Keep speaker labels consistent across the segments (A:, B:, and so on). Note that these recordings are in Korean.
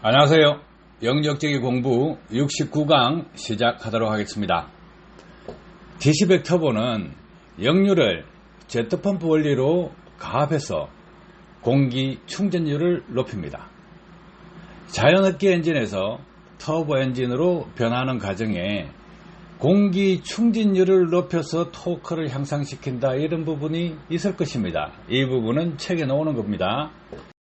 A: 안녕하세요. 영역제기 공부 69강 시작하도록 하겠습니다. DC100 터보는 역류를 제트펌프 원리로 가압해서 공기 충전율을 높입니다. 자연흡기 엔진에서 터보 엔진으로 변하는 과정에 공기 충전율을 높여서 토크를 향상시킨다, 이런 부분이 있을 것입니다. 이 부분은 책에 나오는 겁니다.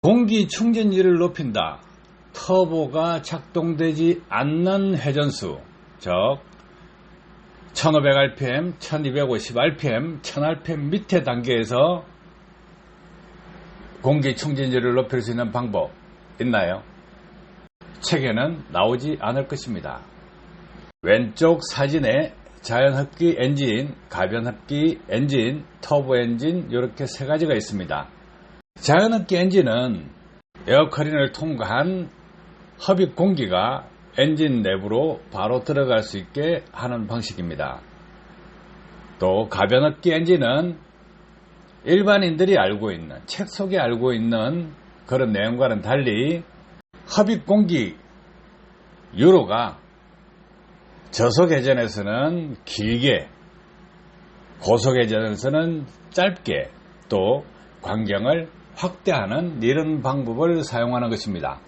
A: 공기 충전율을 높인다. 터보가 작동되지 않는 회전수, 즉 1500rpm, 1250rpm, 1000rpm 밑에 단계에서 공기 충전율을 높일 수 있는 방법 있나요? 책에는 나오지 않을 것입니다. 왼쪽 사진에 자연흡기 엔진, 가변흡기 엔진, 터보 엔진, 이렇게 세 가지가 있습니다. 자연흡기 엔진은 에어커린을 통과한 흡입 공기가 엔진 내부로 바로 들어갈 수 있게 하는 방식입니다. 또 가변흡기 엔진은 일반인들이 알고 있는, 책 속에 알고 있는 그런 내용과는 달리 흡입 공기 유로가 저속 회전에서는 길게, 고속 회전에서는 짧게, 또 광경을 확대하는 이런 방법을 사용하는 것입니다.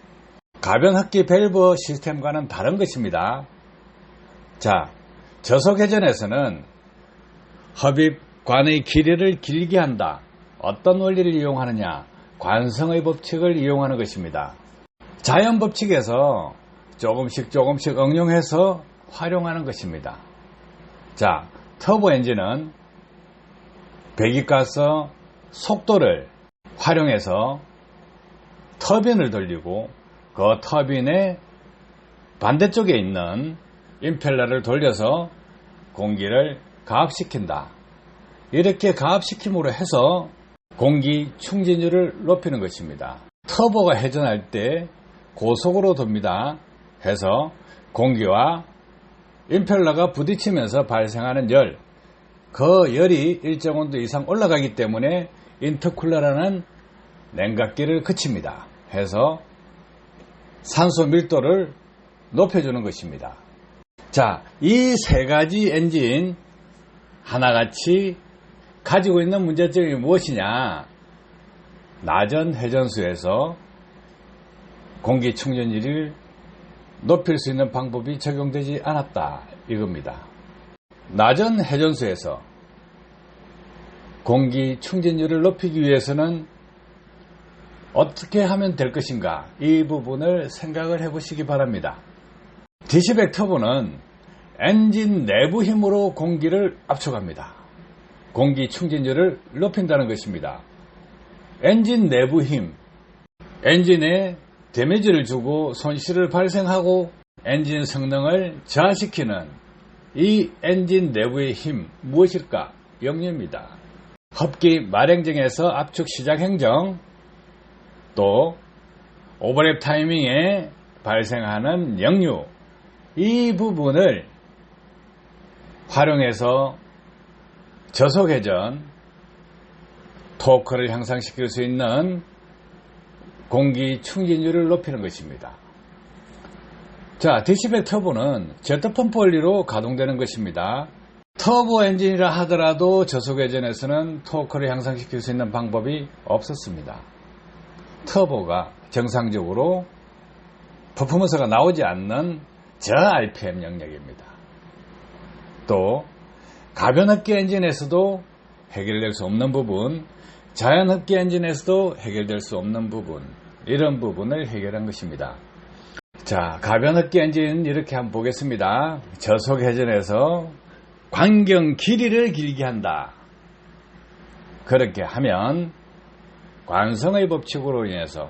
A: 가변흡기 밸브 시스템과는 다른 것입니다. 자, 저속 회전에서는 흡입관의 길이를 길게 한다. 어떤 원리를 이용하느냐? 관성의 법칙을 이용하는 것입니다. 자연 법칙에서 조금씩 응용해서 활용하는 것입니다. 자, 터보 엔진은 배기가스 속도를 활용해서 터빈을 돌리고 그 터빈의 반대쪽에 있는 임펠러를 돌려서 공기를 가압시킨다. 이렇게 가압시킴으로 해서 공기 충전율을 높이는 것입니다. 터보가 회전할 때 고속으로 돕니다. 해서 공기와 임펠러가 부딪히면서 발생하는 열, 그 열이 일정 온도 이상 올라가기 때문에 인터쿨러라는 냉각기를 거칩니다. 해서 산소 밀도를 높여주는 것입니다. 자, 이 세 가지 엔진 하나같이 가지고 있는 문제점이 무엇이냐? 낮은 회전수에서 공기 충전율을 높일 수 있는 방법이 적용되지 않았다, 이겁니다. 낮은 회전수에서 공기 충전율을 높이기 위해서는 어떻게 하면 될 것인가, 이 부분을 생각을 해보시기 바랍니다. DC100 터보는 엔진 내부 힘으로 공기를 압축합니다. 공기 충전율을 높인다는 것입니다. 엔진 내부 힘, 엔진에 데미지를 주고 손실을 발생하고 엔진 성능을 저하시키는 이 엔진 내부의 힘, 무엇일까? 역류입니다. 흡기 말행정에서 압축 시작 행정, 또 오버랩 타이밍에 발생하는 역류, 이 부분을 활용해서 저속 회전, 토크를 향상시킬 수 있는 공기 충전율을 높이는 것입니다. 자, DC100 터보는 제트펌프 원리로 가동되는 것입니다. 터보 엔진이라 하더라도 저속 회전에서는 토크를 향상시킬 수 있는 방법이 없었습니다. 터보가 정상적으로 퍼포먼스가 나오지 않는 저 RPM 영역입니다. 또 가변흡기 엔진에서도 해결될 수 없는 부분, 자연흡기 엔진에서도 해결될 수 없는 부분, 이런 부분을 해결한 것입니다. 자, 가변흡기 엔진 이렇게 한번 보겠습니다. 저속 회전에서 광경 길이를 길게 한다. 그렇게 하면 관성의 법칙으로 인해서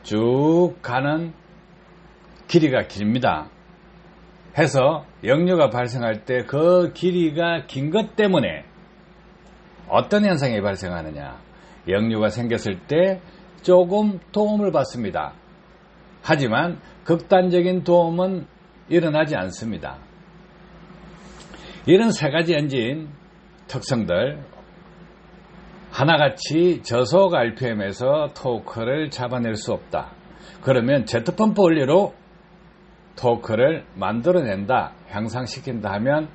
A: 쭉 가는 길이가 깁니다. 해서 역류가 발생할 때 그 길이가 긴 것 때문에 어떤 현상이 발생하느냐? 역류가 생겼을 때 조금 도움을 받습니다. 하지만 극단적인 도움은 일어나지 않습니다. 이런 세 가지 엔진 특성들, 하나같이 저속 RPM에서 토크를 잡아낼 수 없다. 그러면 제트펌프 원리로 토크를 만들어낸다, 향상시킨다 하면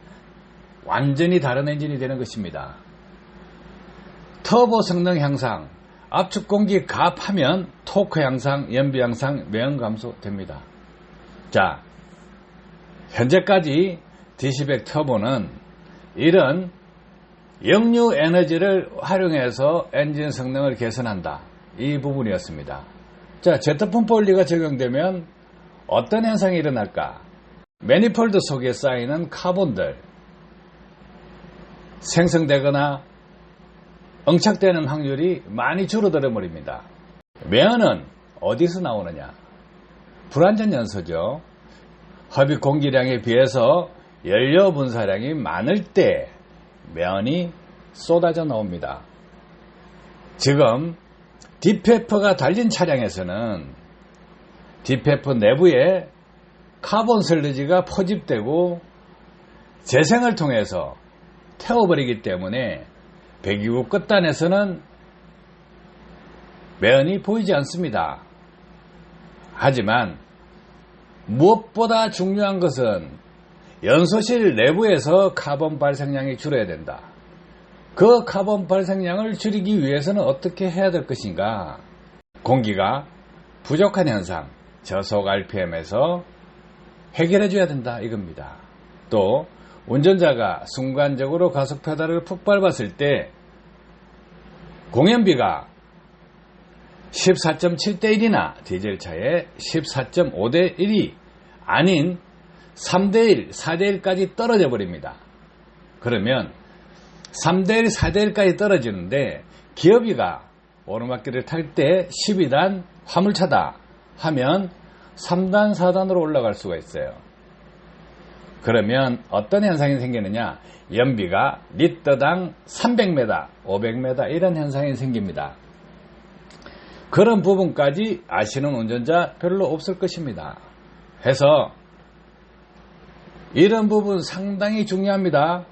A: 완전히 다른 엔진이 되는 것입니다. 터보 성능 향상, 압축 공기 가압하면 토크 향상, 연비 향상, 매연 감소 됩니다. 자, 현재까지 DC100 터보는 이런 역류 에너지를 활용해서 엔진 성능을 개선한다, 이 부분이었습니다. 자, 제트펌프 원리가 적용되면 어떤 현상이 일어날까? 매니폴드 속에 쌓이는 카본들 생성되거나 응착되는 확률이 많이 줄어들어 버립니다. 매연은 어디서 나오느냐? 불완전 연소죠. 흡입 공기량에 비해서 연료 분사량이 많을 때 매연이 쏟아져 나옵니다. 지금 DPF가 달린 차량에서는 DPF 내부에 카본 슬러지가 포집되고 재생을 통해서 태워버리기 때문에 배기구 끝단에서는 매연이 보이지 않습니다. 하지만 무엇보다 중요한 것은 연소실 내부에서 카본 발생량이 줄어야 된다. 그 카본 발생량을 줄이기 위해서는 어떻게 해야 될 것인가? 공기가 부족한 현상, 저속 RPM에서 해결해 줘야 된다, 이겁니다. 또 운전자가 순간적으로 가속 페달을 푹 밟았을 때 공연비가 14.7대 1이나 디젤차의 14.5대 1이 아닌 3대 1, 4대 1까지 떨어져 버립니다. 그러면 3대 1, 4대 1까지 떨어지는데 기어비가 오르막길을 탈 때 12단 화물차다 하면 3단, 4단으로 올라갈 수가 있어요. 그러면 어떤 현상이 생기느냐? 연비가 리터당 300m, 500m 이런 현상이 생깁니다. 그런 부분까지 아시는 운전자 별로 없을 것입니다. 해서 이런 부분 상당히 중요합니다.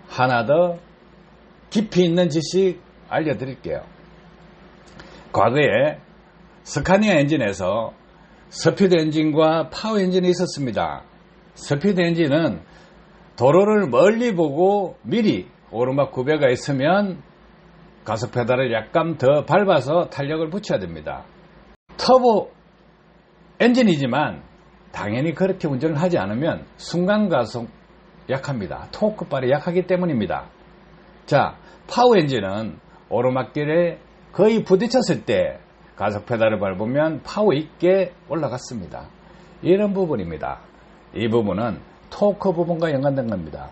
A: 하나 더 깊이 있는 지식 알려드릴게요. 과거에 스카니아 엔진에서 스피드 엔진과 파워 엔진이 있었습니다. 스피드 엔진은 도로를 멀리 보고 미리 오르막 구배가 있으면 가속 페달을 약간 더 밟아서 탄력을 붙여야 됩니다. 터보 엔진이지만 당연히 그렇게 운전을 하지 않으면 순간 가속 약합니다. 토크발이 약하기 때문입니다. 자, 파워 엔진은 오르막길에 거의 부딪혔을 때 가속 페달을 밟으면 파워 있게 올라갔습니다. 이런 부분입니다. 이 부분은 토크 부분과 연관된 겁니다.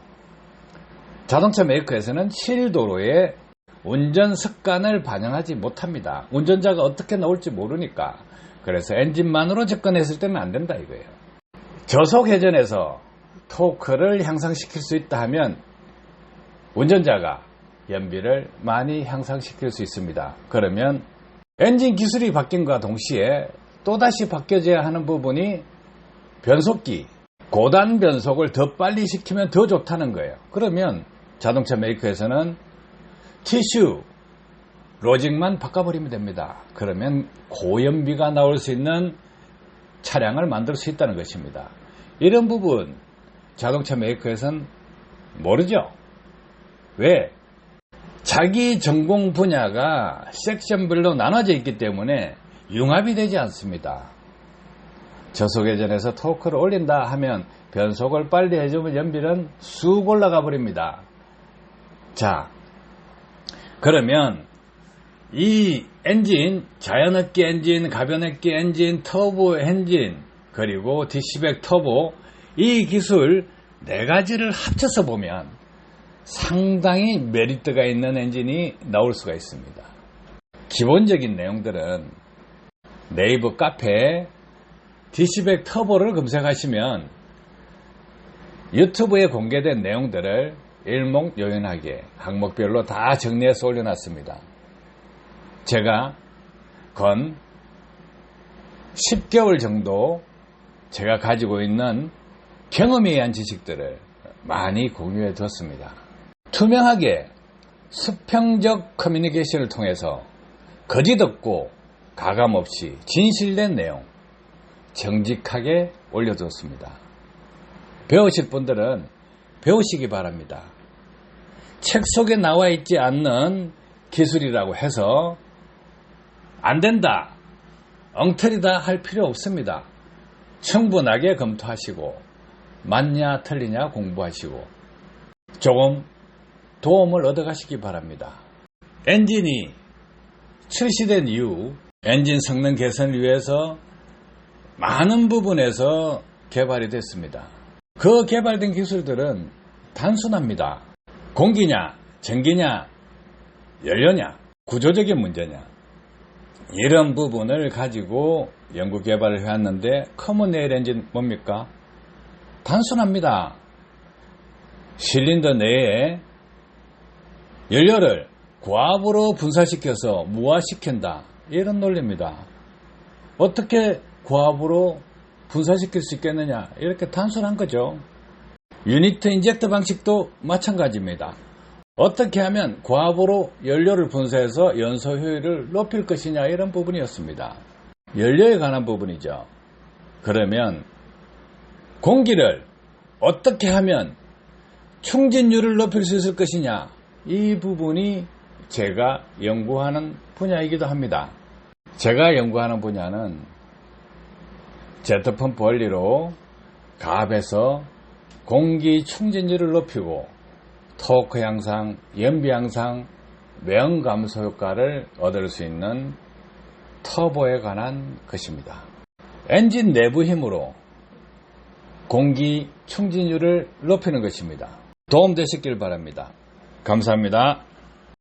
A: 자동차 메이커에서는 실도로에 운전 습관을 반영하지 못합니다. 운전자가 어떻게 나올지 모르니까. 그래서 엔진만으로 접근했을 때는 안 된다 이거예요. 저속 회전에서 토크를 향상시킬 수 있다 하면 운전자가 연비를 많이 향상시킬 수 있습니다. 그러면 엔진 기술이 바뀐과 동시에 또다시 바뀌어져야 하는 부분이 변속기, 고단 변속을 더 빨리 시키면 더 좋다는 거예요. 그러면 자동차 메이커에서는 티슈, 로직만 바꿔버리면 됩니다. 그러면 고연비가 나올 수 있는 차량을 만들 수 있다는 것입니다. 이런 부분 자동차 메이커에서는 모르죠. 왜? 자기 전공 분야가 섹션별로 나눠져 있기 때문에 융합이 되지 않습니다. 저속회전에서 토크를 올린다 하면 변속을 빨리 해주면 연비는 쑥 올라가 버립니다. 자, 그러면 이 엔진, 자연흡기 엔진, 가변흡기 엔진, 터보 엔진, 그리고 DC100 터보, 이 기술 네 가지를 합쳐서 보면 상당히 메리트가 있는 엔진이 나올 수가 있습니다. 기본적인 내용들은 네이버 카페에 DC100 터보를 검색하시면 유튜브에 공개된 내용들을 일목요연하게 항목별로 다 정리해서 올려놨습니다. 제가 건 10개월 정도 제가 가지고 있는 경험에 의한 지식들을 많이 공유해 뒀습니다. 투명하게 수평적 커뮤니케이션을 통해서 거짓 없고 가감없이 진실된 내용 정직하게 올려줬습니다. 배우실 분들은 배우시기 바랍니다. 책 속에 나와 있지 않는 기술이라고 해서 안 된다, 엉터리다 할 필요 없습니다. 충분하게 검토하시고 맞냐 틀리냐 공부하시고 조금 도움을 얻어가시기 바랍니다. 엔진이 출시된 이후 엔진 성능 개선을 위해서 많은 부분에서 개발이 됐습니다. 그 개발된 기술들은 단순합니다. 공기냐, 전기냐, 연료냐, 구조적인 문제냐, 이런 부분을 가지고 연구 개발을 해왔는데 커먼 레일 엔진 뭡니까? 단순합니다. 실린더 내에 연료를 고압으로 분사시켜서 무화시킨다, 이런 논리입니다. 어떻게 고압으로 분사시킬 수 있겠느냐, 이렇게 단순한 거죠. 유니트 인젝터 방식도 마찬가지입니다. 어떻게 하면 고압으로 연료를 분사해서 연소 효율을 높일 것이냐, 이런 부분이었습니다. 연료에 관한 부분이죠. 그러면 공기를 어떻게 하면 충진율을 높일 수 있을 것이냐, 이 부분이 제가 연구하는 분야이기도 합니다. 제가 연구하는 분야는 제트펌프 원리로 가압에서 공기 충진율을 높이고 토크 향상, 연비 향상, 외형 감소 효과를 얻을 수 있는 터보에 관한 것입니다. 엔진 내부 힘으로 공기 충진율을 높이는 것입니다. 도움되셨길 바랍니다. 감사합니다.